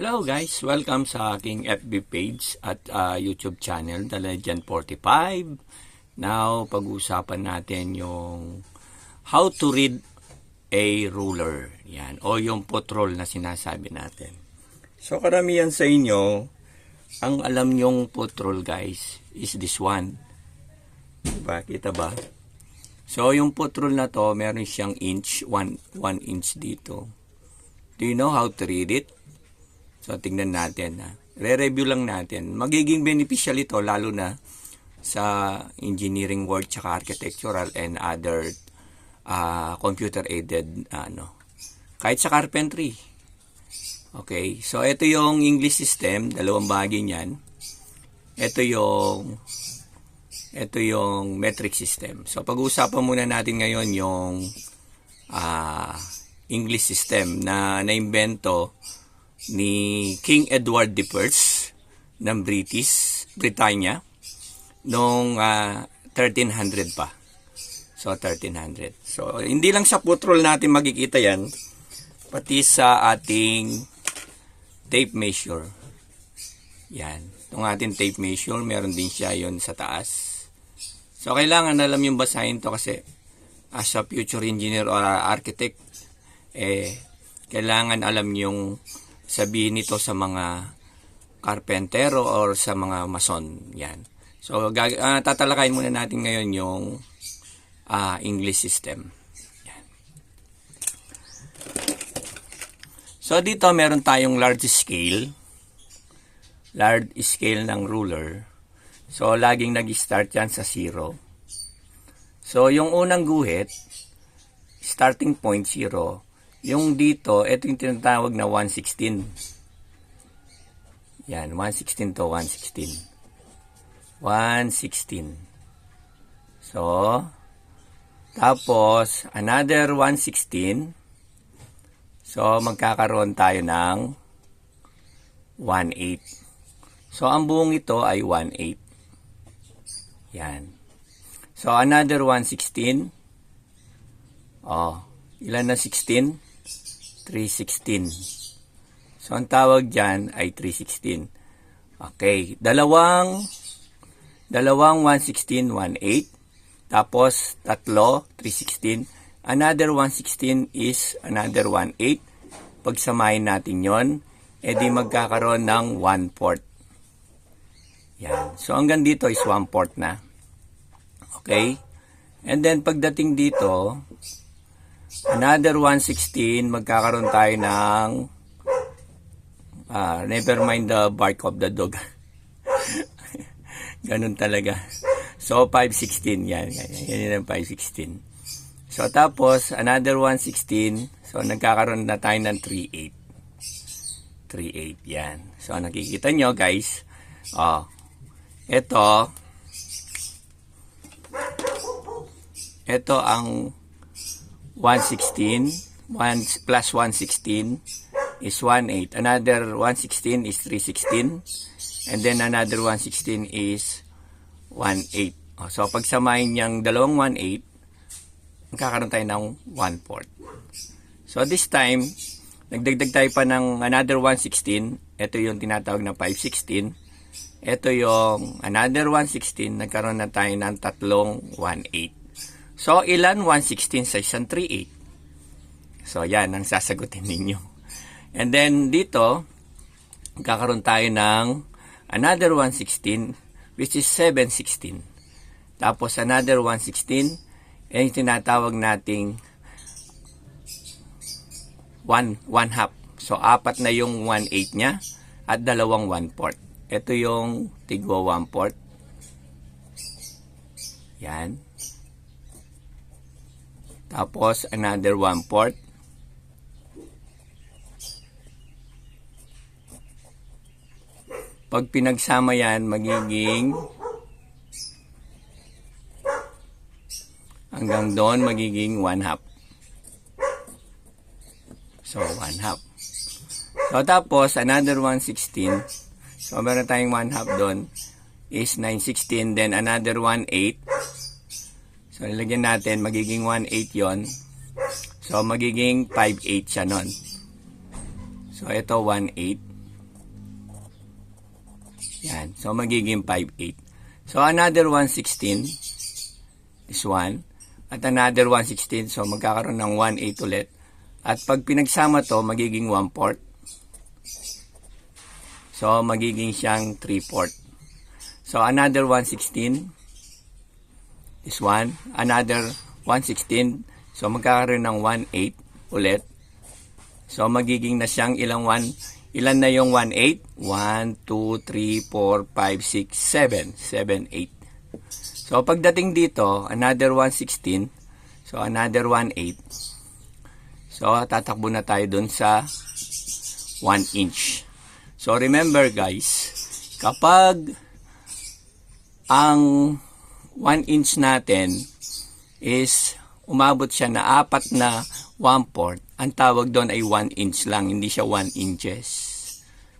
Hello guys, welcome sa aking FB page at YouTube channel, The Legend 45. Now, pag-uusapan natin yung how to read a ruler. Yan, o yung putrol na sinasabi natin. So, karamihan sa inyo, ang alam nyong putrol guys is this one. Diba? Kita ba? So, yung putrol na to, meron siyang inch, 1 inch dito. Do you know how to read it? So, tingnan natin. Re-review lang natin. Magiging beneficial ito lalo na sa engineering work, tsaka architectural and other computer-aided, kahit sa carpentry. Okay. So, ito yung English system. Dalawang bahagi niyan. Ito yung metric system. So, pag-uusapan muna natin ngayon yung English system na naimbento ni King Edward I ng Britannia noong 1300 pa. So, 1300. So, hindi lang sa putrol natin makikita yan, pati sa ating tape measure. Yan. Itong ating tape measure, meron din siya yon sa taas. So, kailangan alam yung basahin to kasi as a future engineer or architect, kailangan alam yung sabihin nito sa mga karpentero or sa mga mason. Yan. So, tatalakayin muna natin ngayon yung English system. Yan. So, dito meron tayong large scale. Large scale ng ruler. So, laging nag-start yan sa 0. So, yung unang guhit, starting point 0. Yung dito, ito yung tinatawag na 116. Yan, 116 to 116. 116. So, tapos, another 116. So, magkakaroon tayo ng 1/8. So, ang buong ito ay 1/8. Yan. So, another 116. Ilan na 16? 316. So, ang tawag dyan ay 316. Okay. Dalawang 116, 1/8. Tapos, tatlo, 316. Another 116 is another 1/8. Pagsamahin natin yon, edi magkakaroon ng 1/4. Yan. So, hanggang dito is 1/4 na. Okay. And then, pagdating dito, another 116, magkakaroon tayo ng never mind the bark of the dog. Ganun talaga. So, 516. Yan ang 516. So, tapos, another 116. So, nagkakaroon na tayo ng 38. 38. Yan. So, nakikita nyo, guys. Ito ang 116, 1 plus 116 is 1/8. Another 116 is 316. And then another 116 is 1/8. So, pagsamahin niyang dalawang 1/8, magkakaroon tayo ng 1/4. So, this time, nagdagdag tayo pa ng another 116. Ito yung tinatawag na 516. Ito yung another 116. Nagkaroon na tayo ng tatlong 1/8. So, ilan 116 sa isang 3/8? So, yan ang sasagutin ninyo. And then, dito, kakaroon tayo ng another 116, which is 716. Tapos, another 116, yung tinatawag nating 1/2. So, apat na yung 1/8 niya at dalawang 1/4. Ito yung tigwa 1/4. Yan. Tapos, another 1/4. Pag pinagsama yan, magiging hanggang doon, magiging 1/2. So, 1/2. So, tapos, another 116. So, meron tayong 1/2 doon is 916. Then, another 1/8. So, nilagyan natin, magiging 1/8 yon. So, magiging 5/8 siya nun. So, ito 1/8. Yan. So, magiging 5/8. So, another 1/16 is 1. At another 1/16. So, magkakaroon ng 1/8 ulit. At pag pinagsama to, magiging 1/4. So, magiging siyang 3/4. So, another 1/16 is 1. Another 1/16. So, magkakaroon ng 1/8 ulit. So, magiging na siyang ilan na yung 1/8? 1, 2, 3, 4, 5, 6, 7. 7, 8. So, pagdating dito, another 1/16. So, another 1/8. So, tatakbo na tayo dun sa 1 inch. So, remember guys, kapag ang 1 inch natin is umabot siya na 4 na 1/4, ang tawag doon ay 1 inch lang, hindi siya 1 inches.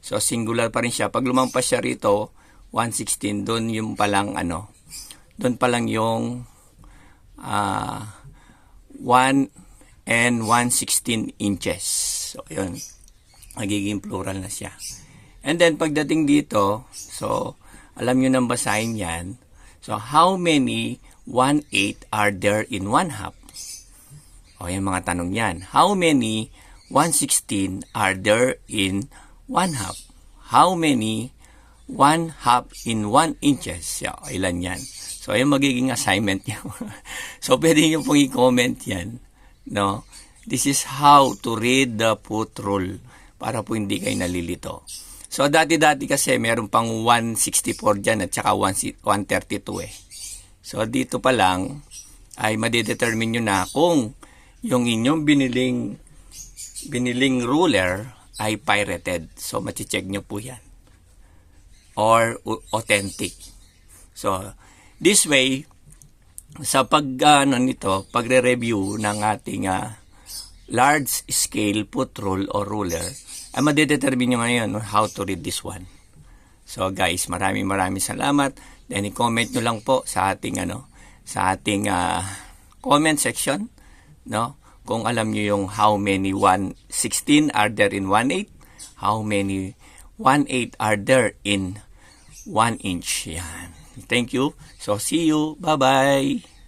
So, singular pa rin siya. Pag lumampas siya rito, 1/16, doon yung palang doon pa lang yung 1 and 1/16 inches. So, yun. Magiging plural na siya. And then, pagdating dito, so, alam nyo nang basahin yan. So, how many 1/8 are there in 1/2? O, yung mga tanong yan. How many 1/16 are there in 1/2? How many 1/2 in 1 inches? So, ilan yan? So, yung magiging assignment nyo. So, pwede nyo pong i-comment yan. No? This is how to read the foot rule para po hindi kayo nalilito. So, dati-dati kasi meron pang 164 dyan at saka 132 eh. So, dito pa lang ay madedetermine nyo na kung yung inyong biniling ruler ay pirated. So, machi-check nyo po yan. Or authentic. So, this way, sa pagre-review ng ating large scale foot rule or ruler, ay madedetermine nyo ngayon how to read this one. So guys, maraming salamat. Then i-comment nyo lang po sa ating comment section, no? Kung alam nyo yung how many 1/16 are there in 1/8, how many 1/8 are there in 1 inch. Yan. Thank you. So see you. Bye-bye.